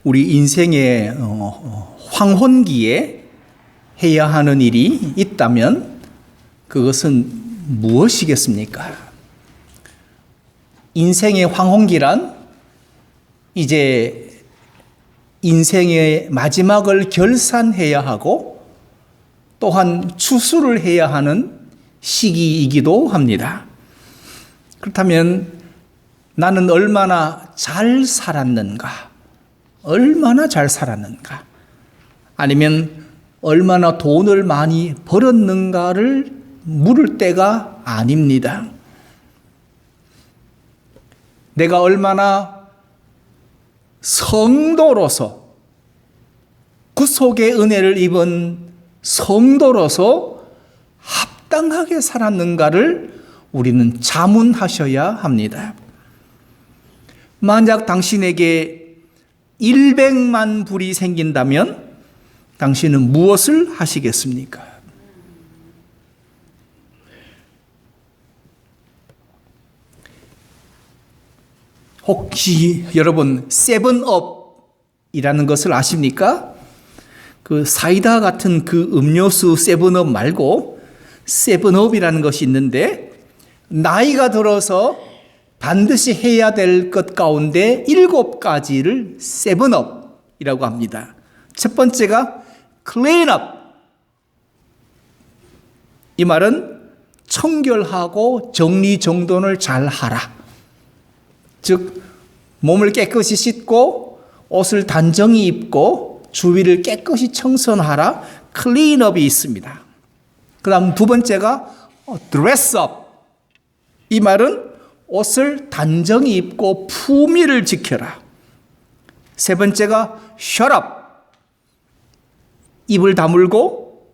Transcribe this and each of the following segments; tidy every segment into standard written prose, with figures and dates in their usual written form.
우리 인생의 황혼기에 해야 하는 일이 있다면 그것은 무엇이겠습니까? 인생의 황혼기란 이제 인생의 마지막을 결산해야 하고 또한 추수를 해야 하는 시기이기도 합니다. 그렇다면 나는 얼마나 잘 살았는가? 얼마나 잘 살았는가? 아니면 얼마나 돈을 많이 벌었는가를 물을 때가 아닙니다. 내가 얼마나 성도로서 구속의 은혜를 입은 성도로서 합당하게 살았는가를 우리는 자문하셔야 합니다. 만약 당신에게 100만 불이 생긴다면 당신은 무엇을 하시겠습니까? 혹시 여러분 세븐업이라는 것을 아십니까? 그 사이다 같은 그 음료수 세븐업 말고 세븐업이라는 것이 있는데 나이가 들어서 반드시 해야 될 것 가운데 7가지를 세븐업이라고 합니다. 첫 번째가 클린업. 이 말은 청결하고 정리정돈을 잘 하라. 즉 몸을 깨끗이 씻고 옷을 단정히 입고 주위를 깨끗이 청소하라. 클린업이 있습니다. 그 다음 두 번째가 드레스업. 이 말은 옷을 단정히 입고 품위를 지켜라. 세 번째가 셧업. 입을 다물고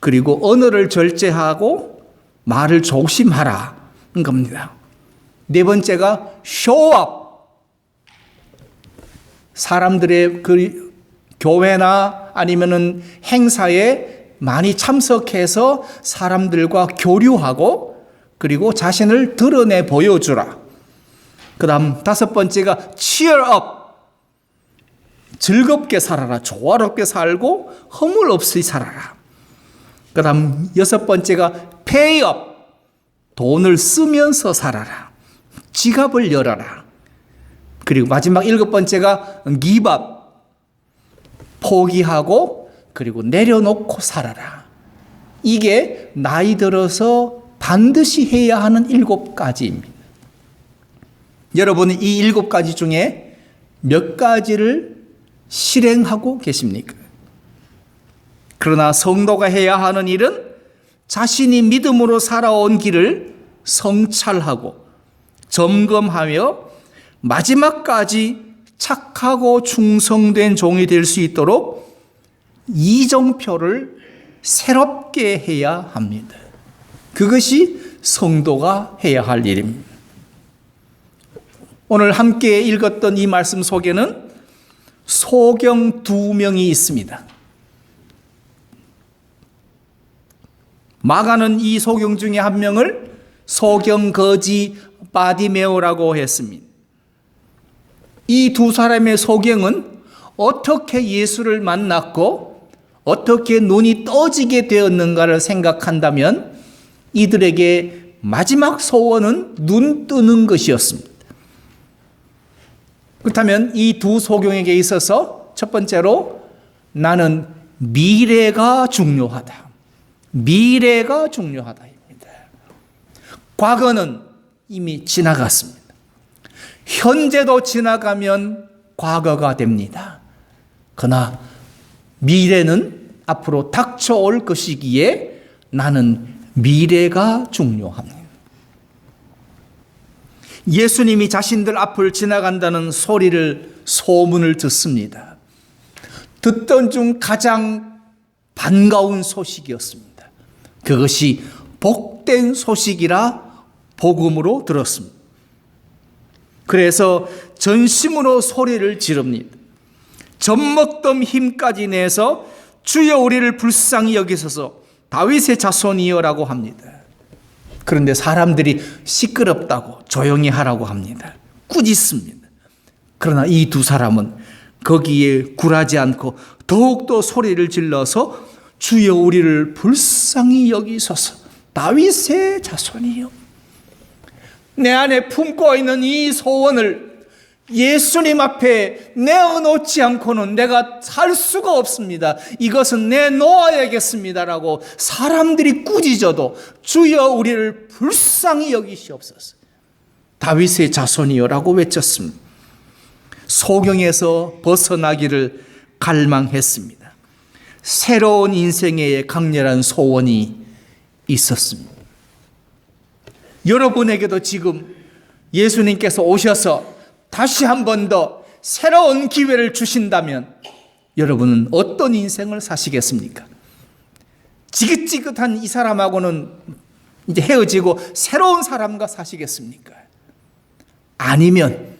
그리고 언어를 절제하고 말을 조심하라는 겁니다. 네 번째가 쇼업. 사람들의 그 교회나 아니면은 행사에 많이 참석해서 사람들과 교류하고 그리고 자신을 드러내 보여주라. 그 다음 다섯 번째가 cheer-up. 즐겁게 살아라. 조화롭게 살고 허물 없이 살아라. 그 다음 여섯 번째가 pay-up. 돈을 쓰면서 살아라. 지갑을 열어라. 그리고 마지막 일곱 번째가 give up. 포기하고 그리고 내려놓고 살아라. 이게 나이 들어서 반드시 해야 하는 7가지입니다. 여러분은 이 7가지 중에 몇 가지를 실행하고 계십니까? 그러나 성도가 해야 하는 일은 자신이 믿음으로 살아온 길을 성찰하고 점검하며 마지막까지 착하고 충성된 종이 될 수 있도록 이정표를 새롭게 해야 합니다. 그것이 성도가 해야 할 일입니다. 오늘 함께 읽었던 이 말씀 속에는 소경 2명이 있습니다. 마가는 이 소경 중에 한 명을 소경 거지 바디메오라고 했습니다. 이 두 사람의 소경은 어떻게 예수를 만났고 어떻게 눈이 떠지게 되었는가를 생각한다면 이들에게 마지막 소원은 눈 뜨는 것이었습니다. 그렇다면 이 두 소경에게 있어서 첫 번째로 나는 미래가 중요하다. 미래가 중요하다입니다. 과거는 이미 지나갔습니다. 현재도 지나가면 과거가 됩니다. 그러나 미래는 앞으로 닥쳐올 것이기에 나는 미래가 중요합니다. 예수님이 자신들 앞을 지나간다는 소문을 듣습니다. 듣던 중 가장 반가운 소식이었습니다. 그것이 복된 소식이라 복음으로 들었습니다. 그래서 전심으로 소리를 지릅니다. 젖먹던 힘까지 내서 주여 우리를 불쌍히 여기소서 다윗의 자손이여라고 합니다. 그런데 사람들이 시끄럽다고 조용히 하라고 합니다. 꾸짖습니다. 그러나 이 두 사람은 거기에 굴하지 않고 더욱더 소리를 질러서 주여 우리를 불쌍히 여기소서. 다윗의 자손이요, 내 안에 품고 있는 이 소원을 예수님 앞에 내어놓지 않고는 내가 살 수가 없습니다. 이것은 내놓아야겠습니다라고 사람들이 꾸짖어도 주여 우리를 불쌍히 여기시옵소서. 다윗의 자손이여라고 외쳤습니다. 소경에서 벗어나기를 갈망했습니다. 새로운 인생의 강렬한 소원이 있었습니다. 여러분에게도 지금 예수님께서 오셔서 다시 한 번 더 새로운 기회를 주신다면 여러분은 어떤 인생을 사시겠습니까? 지긋지긋한 이 사람하고는 이제 헤어지고 새로운 사람과 사시겠습니까? 아니면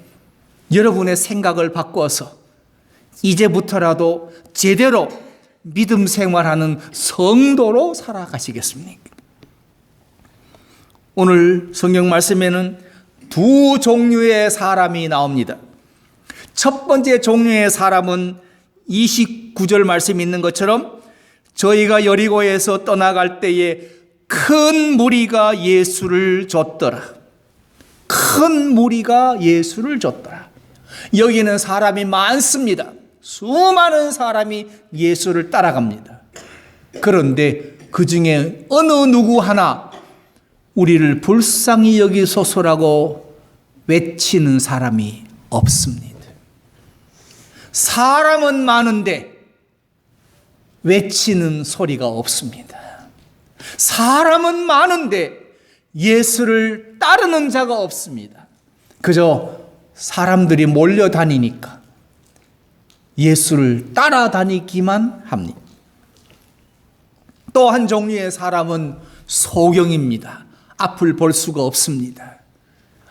여러분의 생각을 바꿔서 이제부터라도 제대로 믿음 생활하는 성도로 살아가시겠습니까? 오늘 성경 말씀에는 두 종류의 사람이 나옵니다. 첫 번째 종류의 사람은 29절 말씀이 있는 것처럼 저희가 여리고에서 떠나갈 때에 큰 무리가 예수를 줬더라. 큰 무리가 예수를 줬더라. 여기는 사람이 많습니다. 수많은 사람이 예수를 따라갑니다. 그런데 그 중에 어느 누구 하나 우리를 불쌍히 여기소서라고 외치는 사람이 없습니다. 사람은 많은데 외치는 소리가 없습니다. 사람은 많은데 예수를 따르는 자가 없습니다. 그저 사람들이 몰려다니니까 예수를 따라다니기만 합니다. 또 한 종류의 사람은 소경입니다. 앞을 볼 수가 없습니다.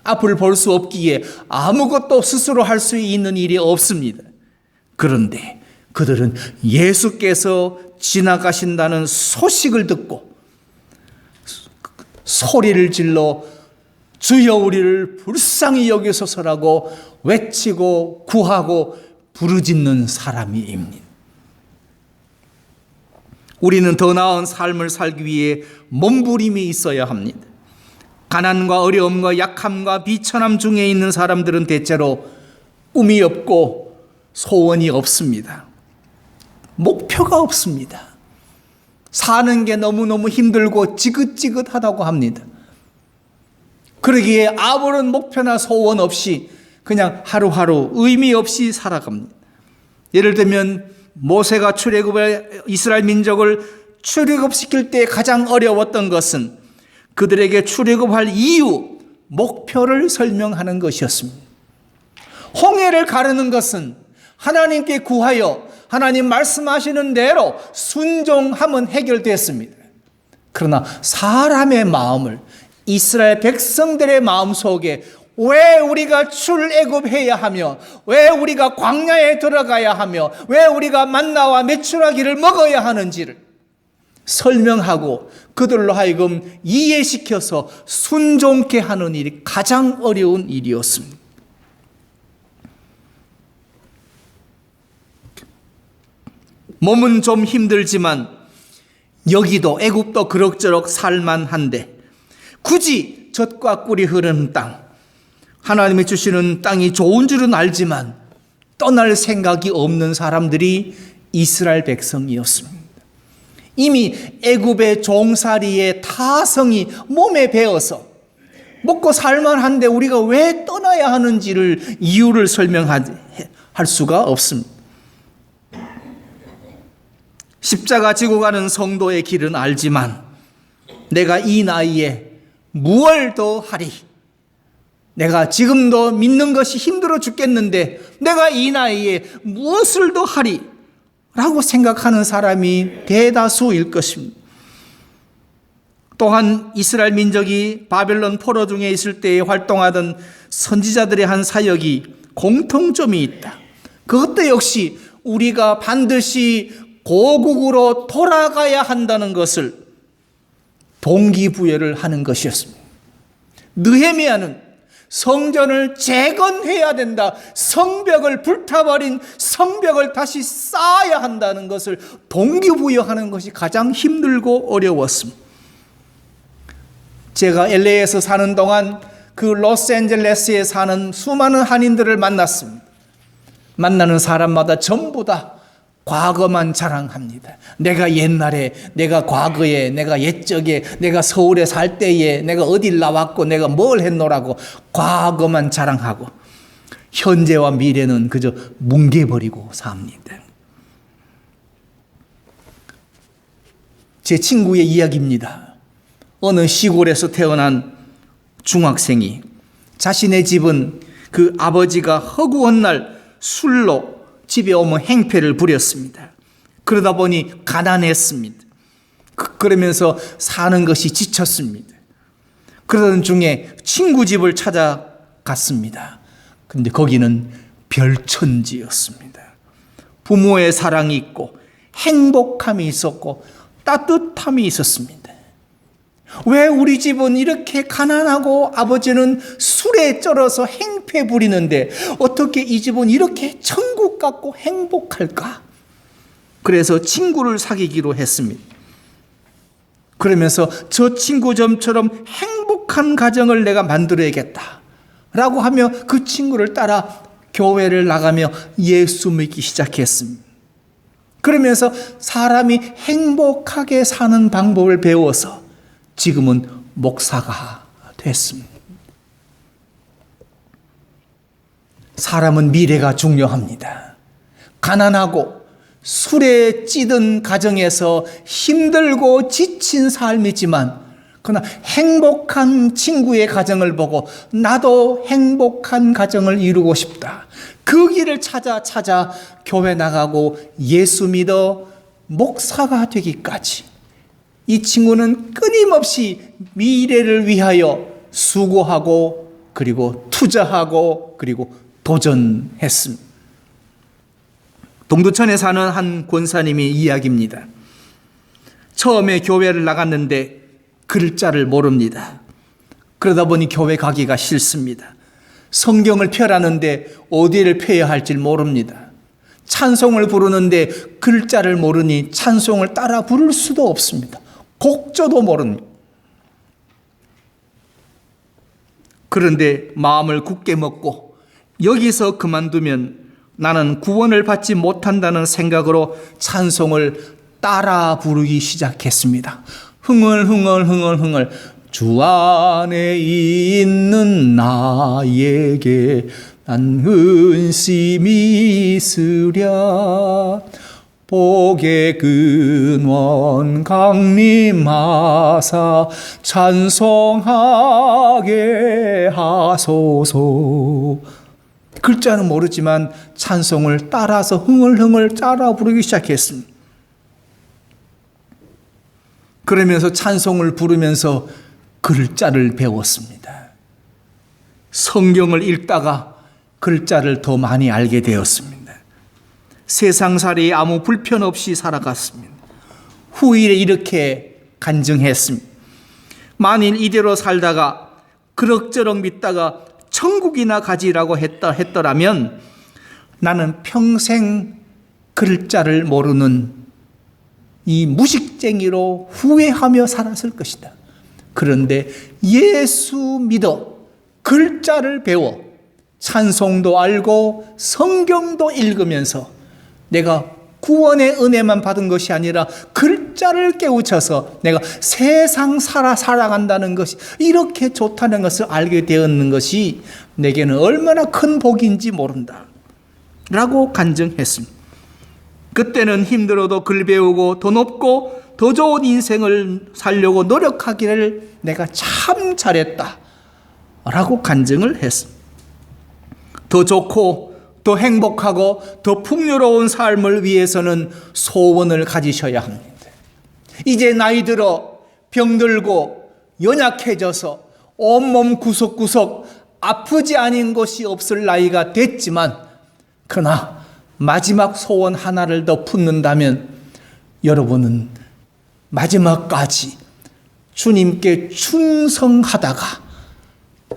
앞을 볼 수 없기에 아무것도 스스로 할 수 있는 일이 없습니다. 그런데 그들은 예수께서 지나가신다는 소식을 듣고 소리를 질러 주여 우리를 불쌍히 여기소서라고 외치고 구하고 부르짖는 사람입니다. 우리는 더 나은 삶을 살기 위해 몸부림이 있어야 합니다. 가난과 어려움과 약함과 비천함 중에 있는 사람들은 대체로 꿈이 없고 소원이 없습니다. 목표가 없습니다. 사는 게 너무너무 힘들고 지긋지긋하다고 합니다. 그러기에 아무런 목표나 소원 없이 그냥 하루하루 의미 없이 살아갑니다. 예를 들면 모세가 이스라엘 민족을 출애굽시킬 때 가장 어려웠던 것은 그들에게 출애굽할 이유, 목표를 설명하는 것이었습니다. 홍해를 가르는 것은 하나님께 구하여 하나님 말씀하시는 대로 순종하면 해결됐습니다. 그러나 사람의 마음을, 이스라엘 백성들의 마음속에 왜 우리가 출애굽해야 하며, 왜 우리가 광야에 들어가야 하며, 왜 우리가 만나와 메추라기를 먹어야 하는지를 설명하고 그들로 하여금 이해시켜서 순종케 하는 일이 가장 어려운 일이었습니다. 몸은 좀 힘들지만 여기도 애굽도 그럭저럭 살만한데 굳이 젖과 꿀이 흐르는 땅, 하나님이 주시는 땅이 좋은 줄은 알지만 떠날 생각이 없는 사람들이 이스라엘 백성이었습니다. 이미 애굽의 종살이의 타성이 몸에 배어서 먹고 살만한데 우리가 왜 떠나야 하는지를 이유를 설명할 수가 없습니다. 십자가 지고 가는 성도의 길은 알지만 내가 이 나이에 무얼 더 하리? 내가 지금도 믿는 것이 힘들어 죽겠는데 내가 이 나이에 무엇을 더 하리? 라고 생각하는 사람이 대다수일 것입니다. 또한 이스라엘 민족이 바벨론 포로 중에 있을 때에 활동하던 선지자들의 한 사역이 공통점이 있다. 그것도 역시 우리가 반드시 고국으로 돌아가야 한다는 것을 동기부여를 하는 것이었습니다. 느헤미야는 성전을 재건해야 된다. 성벽을 불타버린 성벽을 다시 쌓아야 한다는 것을 동기부여하는 것이 가장 힘들고 어려웠습니다. 제가 LA에서 사는 동안 그 로스앤젤레스에 사는 수많은 한인들을 만났습니다. 만나는 사람마다 전부 다 과거만 자랑합니다. 내가 옛날에, 내가 과거에, 내가 옛적에, 내가 서울에 살 때에, 내가 어딜 나왔고, 내가 뭘 했노라고 과거만 자랑하고 현재와 미래는 그저 뭉개버리고 삽니다. 제 친구의 이야기입니다. 어느 시골에서 태어난 중학생이 자신의 집은 그 아버지가 허구한 날 술로 집에 오면 행패를 부렸습니다. 그러다 보니 가난했습니다. 그러면서 사는 것이 지쳤습니다. 그러던 중에 친구 집을 찾아갔습니다. 근데 거기는 별천지였습니다. 부모의 사랑이 있고 행복함이 있었고 따뜻함이 있었습니다. 왜 우리 집은 이렇게 가난하고 아버지는 술에 쩔어서 행패 부리는데 어떻게 이 집은 이렇게 천국 같고 행복할까? 그래서 친구를 사귀기로 했습니다. 그러면서 저 친구 좀처럼 행복한 가정을 내가 만들어야겠다 라고 하며 그 친구를 따라 교회를 나가며 예수 믿기 시작했습니다. 그러면서 사람이 행복하게 사는 방법을 배워서 지금은 목사가 됐습니다. 사람은 미래가 중요합니다. 가난하고 술에 찌든 가정에서 힘들고 지친 삶이지만 그러나 행복한 친구의 가정을 보고 나도 행복한 가정을 이루고 싶다. 그 길을 찾아 교회 나가고 예수 믿어 목사가 되기까지 이 친구는 끊임없이 미래를 위하여 수고하고 그리고 투자하고 그리고 도전했습니다. 동두천에 사는 한 권사님이 이야기입니다. 처음에 교회를 나갔는데 글자를 모릅니다. 그러다 보니 교회 가기가 싫습니다. 성경을 펴라는데 어디를 펴야 할지 모릅니다. 찬송을 부르는데 글자를 모르니 찬송을 따라 부를 수도 없습니다. 곡조도 모릅니다. 그런데 마음을 굳게 먹고 여기서 그만두면 나는 구원을 받지 못한다는 생각으로 찬송을 따라 부르기 시작했습니다. 흥얼흥얼 주 안에 있는 나에게 난 근심이 있으랴 복의 근원 강림하사 찬송하게 하소서. 글자는 모르지만 찬송을 따라서 흥얼흥얼 따라 부르기 시작했습니다. 그러면서 찬송을 부르면서 글자를 배웠습니다. 성경을 읽다가 글자를 더 많이 알게 되었습니다. 세상살이 아무 불편 없이 살아갔습니다. 후일에 이렇게 간증했습니다. 만일 이대로 살다가 그럭저럭 믿다가 천국이나 가지라고 했더라면 나는 평생 글자를 모르는 이 무식쟁이로 후회하며 살았을 것이다. 그런데 예수 믿어 글자를 배워 찬송도 알고 성경도 읽으면서 내가 구원의 은혜만 받은 것이 아니라 글자를 깨우쳐서 내가 세상 살아간다는 것이 이렇게 좋다는 것을 알게 되었는 것이 내게는 얼마나 큰 복인지 모른다 라고 간증했습니다. 그때는 힘들어도 글 배우고 더 높고 더 좋은 인생을 살려고 노력하기를 내가 참 잘했다 라고 간증을 했습니다. 더 좋고 더 행복하고 더 풍요로운 삶을 위해서는 소원을 가지셔야 합니다. 이제 나이 들어 병들고 연약해져서 온몸 구석구석 아프지 않은 것이 없을 나이가 됐지만 그러나 마지막 소원 하나를 더 품는다면 여러분은 마지막까지 주님께 충성하다가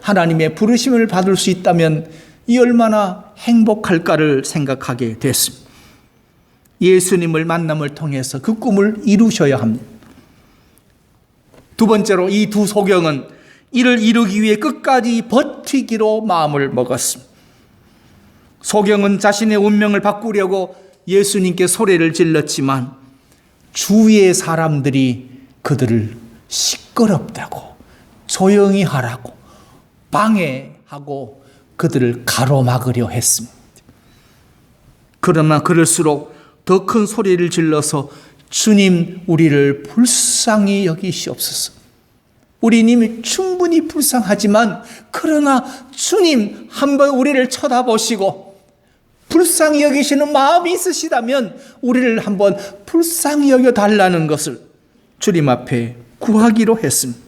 하나님의 부르심을 받을 수 있다면 이 얼마나 행복할까를 생각하게 됐습니다. 예수님을 만남을 통해서 그 꿈을 이루셔야 합니다. 두 번째로 이 두 소경은 이를 이루기 위해 끝까지 버티기로 마음을 먹었습니다. 소경은 자신의 운명을 바꾸려고 예수님께 소리를 질렀지만 주위의 사람들이 그들을 시끄럽다고, 조용히 하라고 방해하고 그들을 가로막으려 했습니다. 그러나 그럴수록 더 큰 소리를 질러서 주님, 우리를 불쌍히 여기시옵소서. 우리는 이미 충분히 불쌍하지만 그러나 주님 한번 우리를 쳐다보시고 불쌍히 여기시는 마음이 있으시다면 우리를 한번 불쌍히 여겨달라는 것을 주님 앞에 구하기로 했습니다.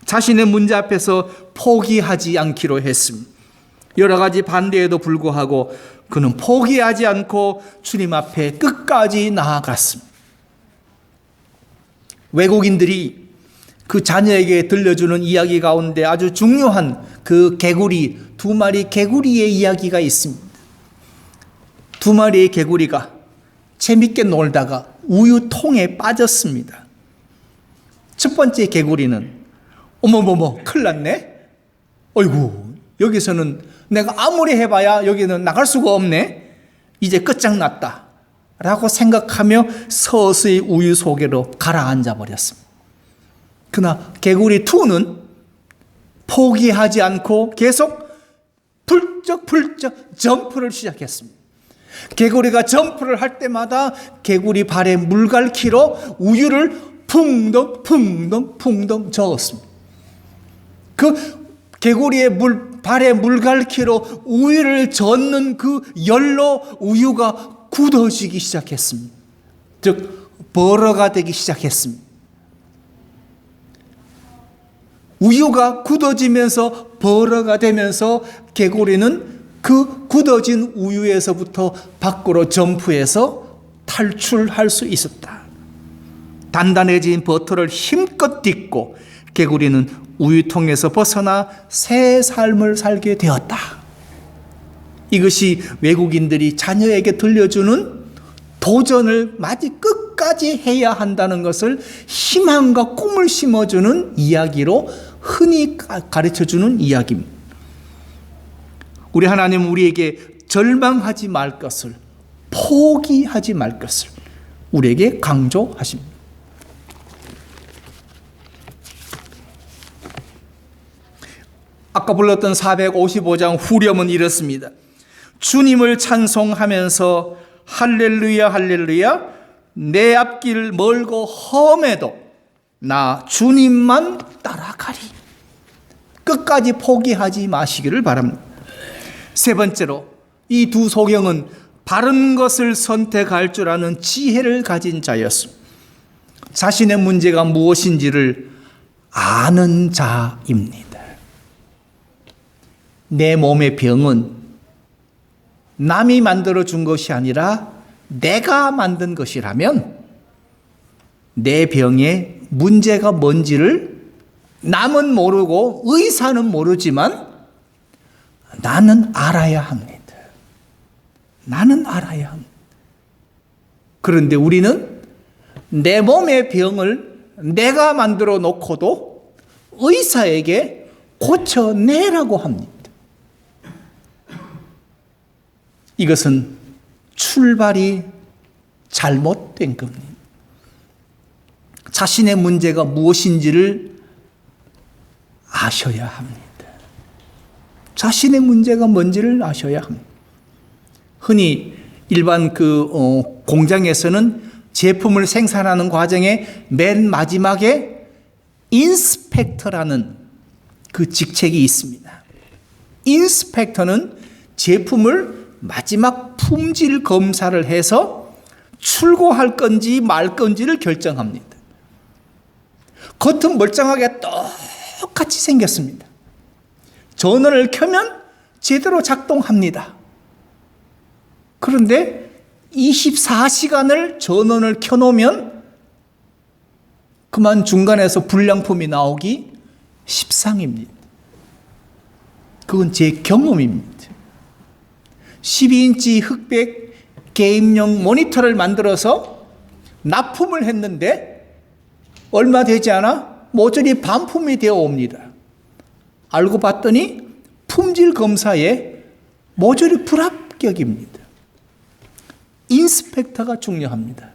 자신의 문제 앞에서 포기하지 않기로 했습니다. 여러 가지 반대에도 불구하고 그는 포기하지 않고 주님 앞에 끝까지 나아갔습니다. 외국인들이 그 자녀에게 들려주는 이야기 가운데 아주 중요한 그 개구리, 두 마리 개구리의 이야기가 있습니다. 두 마리의 개구리가 재밌게 놀다가 우유통에 빠졌습니다. 첫 번째 개구리는 어머머머 큰일 났네. 어이구, 여기서는 내가 아무리 해봐야 여기는 나갈 수가 없네. 이제 끝장났다 라고 생각하며 서서히 우유 속으로 가라앉아 버렸습니다. 그러나 개구리 2는 포기하지 않고 계속 풀쩍풀쩍 점프를 시작했습니다. 개구리가 점프를 할 때마다 개구리 발에 물갈퀴로 우유를 풍덩 저었습니다. 그 개구리의 발에 물갈퀴로 우유를 젓는 그 열로 우유가 굳어지기 시작했습니다. 즉 버러가 되기 시작했습니다. 우유가 굳어지면서 버러가 되면서 개구리는 그 굳어진 우유에서부터 밖으로 점프해서 탈출할 수 있었다. 단단해진 버터를 힘껏 딛고 개구리는 우유통에서 벗어나 새 삶을 살게 되었다. 이것이 외국인들이 자녀에게 들려주는 도전을 마치 끝까지 해야 한다는 것을 희망과 꿈을 심어주는 이야기로 흔히 가르쳐주는 이야기입니다. 우리 하나님은 우리에게 절망하지 말 것을, 포기하지 말 것을 우리에게 강조하십니다. 아까 불렀던 455장 후렴은 이렇습니다. 주님을 찬송하면서 할렐루야 할렐루야 내 앞길 멀고 험해도 나 주님만 따라가리. 끝까지 포기하지 마시기를 바랍니다. 세 번째로 이 두 소경은 바른 것을 선택할 줄 아는 지혜를 가진 자였습니다. 자신의 문제가 무엇인지를 아는 자입니다. 내 몸의 병은 남이 만들어준 것이 아니라 내가 만든 것이라면 내 병의 문제가 뭔지를 남은 모르고 의사는 모르지만 나는 알아야 합니다. 나는 알아야 합니다. 그런데 우리는 내 몸의 병을 내가 만들어 놓고도 의사에게 고쳐내라고 합니다. 이것은 출발이 잘못된 겁니다. 자신의 문제가 무엇인지를 아셔야 합니다. 자신의 문제가 뭔지를 아셔야 합니다. 흔히 일반 공장에서는 제품을 생산하는 과정에 맨 마지막에 인스펙터라는 그 직책이 있습니다. 인스펙터는 제품을 마지막 품질 검사를 해서 출고할 건지 말 건지를 결정합니다. 겉은 멀쩡하게 똑같이 생겼습니다. 전원을 켜면 제대로 작동합니다. 그런데 24시간을 전원을 켜놓으면 그만 중간에서 불량품이 나오기 십상입니다. 그건 제 경험입니다. 12인치 흑백 게임용 모니터를 만들어서 납품을 했는데 얼마 되지 않아 모조리 반품이 되어 옵니다. 알고 봤더니 품질 검사에 모조리 불합격입니다. 인스펙터가 중요합니다.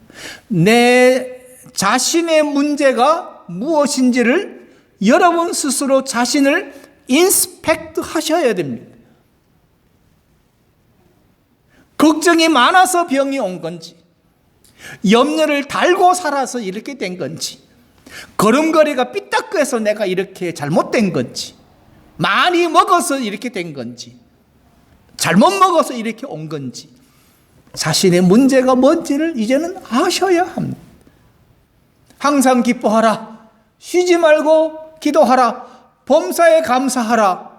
내 자신의 문제가 무엇인지를 여러분 스스로 자신을 인스펙트 하셔야 됩니다. 걱정이 많아서 병이 온 건지, 염려를 달고 살아서 이렇게 된 건지, 걸음걸이가 삐딱해서 내가 이렇게 잘못된 건지, 많이 먹어서 이렇게 된 건지, 잘못 먹어서 이렇게 온 건지, 자신의 문제가 뭔지를 이제는 아셔야 합니다. 항상 기뻐하라, 쉬지 말고 기도하라, 범사에 감사하라.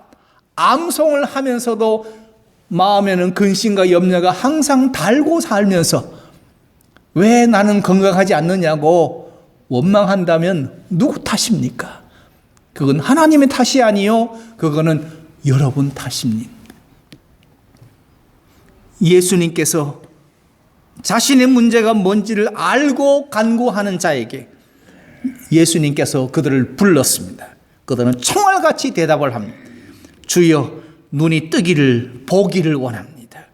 암송을 하면서도 마음에는 근심과 염려가 항상 달고 살면서 왜 나는 건강하지 않느냐고 원망한다면 누구 탓입니까? 그건 하나님의 탓이 아니요, 그거는 여러분 탓입니다. 예수님께서 자신의 문제가 뭔지를 알고 간구하는 자에게 예수님께서 그들을 불렀습니다. 그들은 총알같이 대답을 합니다. 주여, 눈이 뜨기를 보기를 원합니다.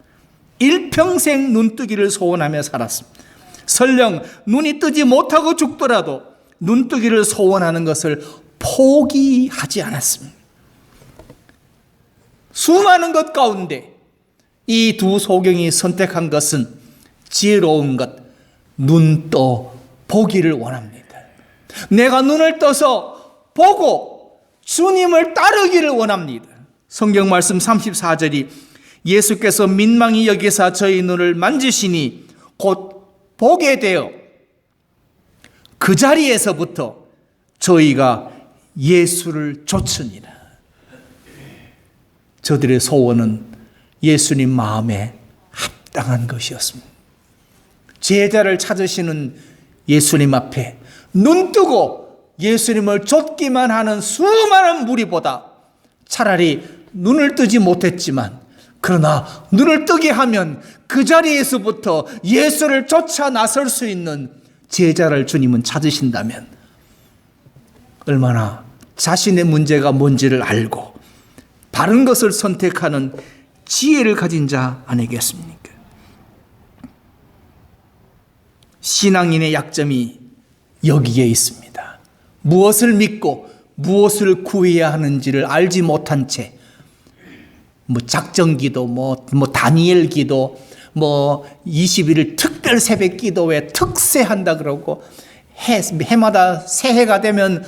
일평생 눈뜨기를 소원하며 살았습니다. 설령 눈이 뜨지 못하고 죽더라도 눈뜨기를 소원하는 것을 포기하지 않았습니다. 수많은 것 가운데 이 두 소경이 선택한 것은 지혜로운 것, 눈 떠 보기를 원합니다. 내가 눈을 떠서 보고 주님을 따르기를 원합니다. 성경 말씀 34절이 예수께서 민망히 여기사 저희 눈을 만지시니 곧 보게 되어 그 자리에서부터 저희가 예수를 좇으니라. 저들의 소원은 예수님 마음에 합당한 것이었습니다. 제자를 찾으시는 예수님 앞에 눈 뜨고 예수님을 좇기만 하는 수많은 무리보다 차라리 눈을 뜨지 못했지만 그러나 눈을 뜨게 하면 그 자리에서부터 예수를 쫓아 나설 수 있는 제자를 주님은 찾으신다면 얼마나 자신의 문제가 뭔지를 알고 바른 것을 선택하는 지혜를 가진 자 아니겠습니까? 신앙인의 약점이 여기에 있습니다. 무엇을 믿고 무엇을 구해야 하는지를 알지 못한 채 작정기도, 다니엘 기도, 21일 특별 새벽 기도회 특세한다 그러고 해마다 새해가 되면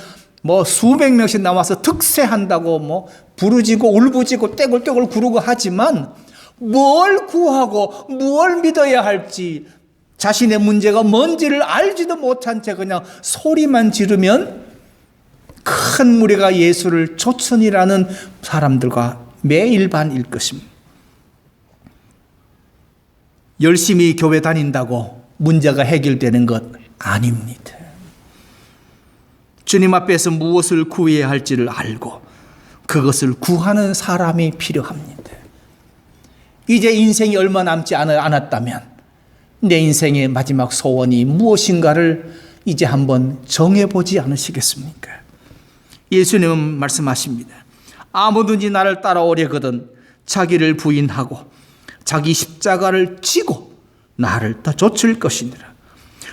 수백 명씩 나와서 특세한다고 부르짖고 울부짖고 떼굴떼굴 구르고 하지만 뭘 구하고 뭘 믿어야 할지 자신의 문제가 뭔지를 알지도 못한 채 그냥 소리만 지르면 큰 무리가 예수를 좇으니라는 사람들과 매일 반일 것입니다. 열심히 교회 다닌다고 문제가 해결되는 것 아닙니다. 주님 앞에서 무엇을 구해야 할지를 알고 그것을 구하는 사람이 필요합니다. 이제 인생이 얼마 남지 않았다면 내 인생의 마지막 소원이 무엇인가를 이제 한번 정해보지 않으시겠습니까? 예수님은 말씀하십니다. 아무든지 나를 따라오려거든 자기를 부인하고 자기 십자가를 지고 나를 쫓을 것이니라.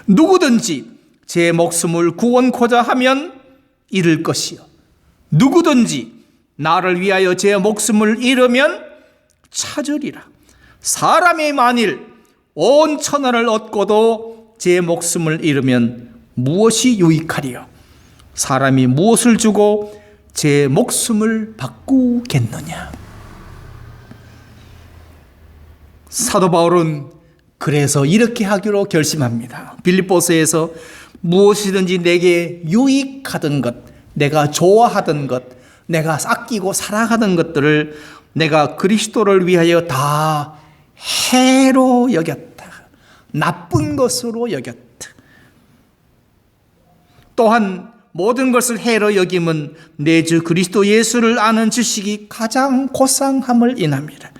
누구든지 제 목숨을 구원코자 하면 잃을 것이요 누구든지 나를 위하여 제 목숨을 잃으면 찾으리라. 사람이 만일 온 천하를 얻고도 제 목숨을 잃으면 무엇이 유익하리요? 사람이 무엇을 주고 제 목숨을 바꾸겠느냐? 사도 바울은 그래서 이렇게 하기로 결심합니다. 빌립보서에서 무엇이든지 내게 유익하던 것, 내가 좋아하던 것, 내가 아끼고 사랑하던 것들을 내가 그리스도를 위하여 다 해로 여겼다. 나쁜 것으로 여겼다. 또한 모든 것을 해로 여김은 내 주 그리스도 예수를 아는 지식이 가장 고상함을 인함이라.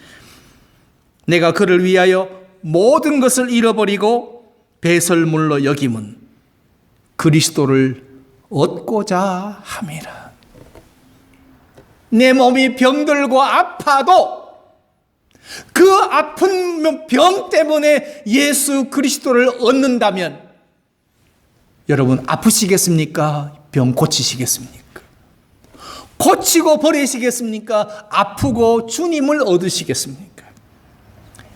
내가 그를 위하여 모든 것을 잃어버리고 배설물로 여김은 그리스도를 얻고자 함이라. 내 몸이 병들고 아파도 그 아픈 병 때문에 예수 그리스도를 얻는다면 여러분 아프시겠습니까? 병 고치시겠습니까? 고치고 버리시겠습니까? 아프고 주님을 얻으시겠습니까?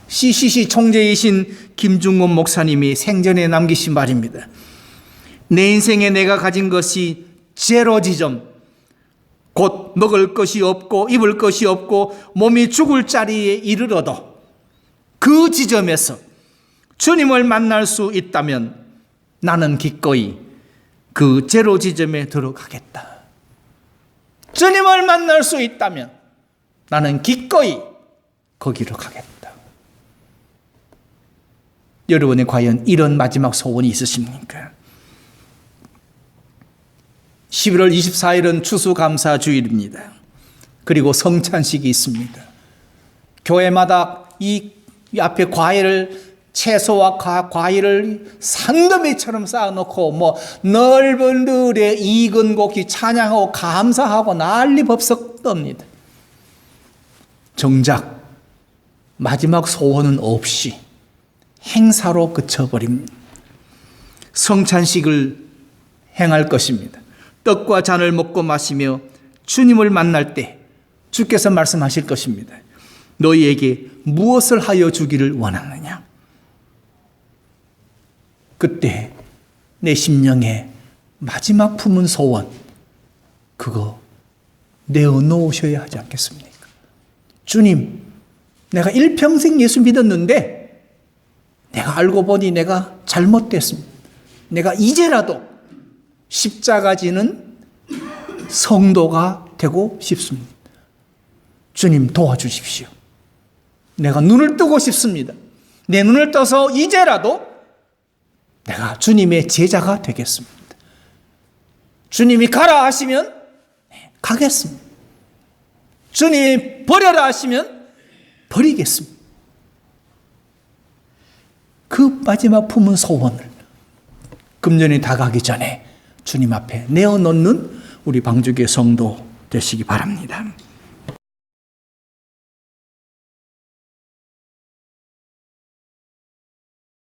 CCC 총재이신 김중곤 목사님이 생전에 남기신 말입니다. 내 인생에 내가 가진 것이 제로 지점, 곧 먹을 것이 없고 입을 것이 없고 몸이 죽을 자리에 이르러도 그 지점에서 주님을 만날 수 있다면 나는 기꺼이 그 제로 지점에 들어가겠다. 주님을 만날 수 있다면 나는 기꺼이 거기로 가겠다. 여러분의 과연 이런 마지막 소원이 있으십니까? 11월 24일은 추수감사주일입니다. 그리고 성찬식이 있습니다. 교회마다 이 앞에 채소와 과일을 산더미처럼 쌓아놓고 넓은 들에 익은 고기 찬양하고 감사하고 난리 법석 떱니다. 정작 마지막 소원은 없이 행사로 그쳐버립니다. 성찬식을 행할 것입니다. 떡과 잔을 먹고 마시며 주님을 만날 때 주께서 말씀하실 것입니다. 너희에게 무엇을 하여 주기를 원하느냐? 그때 내 심령에 마지막 품은 소원, 그거 내어놓으셔야 하지 않겠습니까? 주님, 내가 일평생 예수 믿었는데 내가 알고 보니 내가 잘못됐습니다. 내가 이제라도 십자가 지는 성도가 되고 싶습니다. 주님 도와주십시오. 내가 눈을 뜨고 싶습니다. 내 눈을 떠서 이제라도 내가 주님의 제자가 되겠습니다. 주님이 가라 하시면 가겠습니다. 주님이 버려라 하시면 버리겠습니다. 그 마지막 품은 소원을 금년이 다가기 전에 주님 앞에 내어놓는 우리 방주교 성도 되시기 바랍니다.